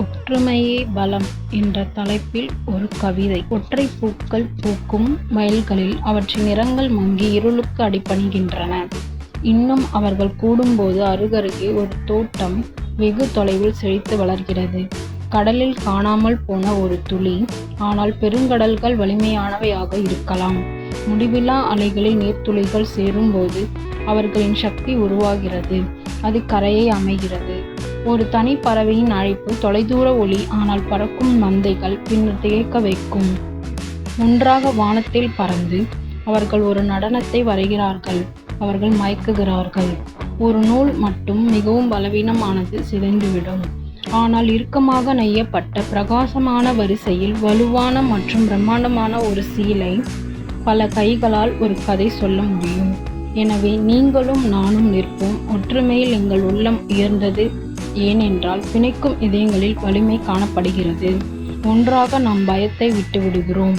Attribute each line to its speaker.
Speaker 1: ஒற்றுமையே பலம் என்ற தலைப்பில் ஒரு கவிதை. ஒற்றை பூக்கள் பூக்கும் வயல்களில் அவற்றின் நிறங்கள் மங்கி இருளுக்கு அடிபணிகின்றன. இன்னும் அவர்கள் கூடும்போது அருகருகே ஒரு தோட்டம் வெகு தொலைவில் செழித்து வளர்கிறது. கடலில் காணாமல் போன ஒரு துளி, ஆனால் பெருங்கடல்கள் வலிமையானவையாக இருக்கலாம். முடிவில்லா அலைகளில் நீர்த்துளிகள் சேரும்போது அவர்களின் சக்தி உருவாகிறது. அது கரையை அமைகிறது. ஒரு தனி பறவையின் அழைப்பு தொலைதூர ஒலி, ஆனால் பறக்கும் மந்தைகள் பின்னர் திகைக்க வைக்கும். ஒன்றாக வானத்தில் பறந்து அவர்கள் ஒரு நடனத்தை வரைகிறார்கள். அவர்கள் மயக்குகிறார்கள். ஒரு நூல் மட்டும் மிகவும் பலவீனமானது, சிதைந்துவிடும். ஆனால் இறுக்கமாக நெய்யப்பட்ட பிரகாசமான வரிசையில் வலுவான மற்றும் பிரம்மாண்டமான ஒரு சீலை பல கைகளால் ஒரு கதை சொல்ல முடியும். எனவே நீங்களும் நானும் நிற்போம். ஒற்றுமையில் எங்கள் உள்ளம் உயர்ந்தது. ஏனென்றால் பிணைக்கும் இதயங்களில் வலிமை காணப்படுகிறது. ஒன்றாக நாம் பயத்தை விட்டுவிடுகிறோம்.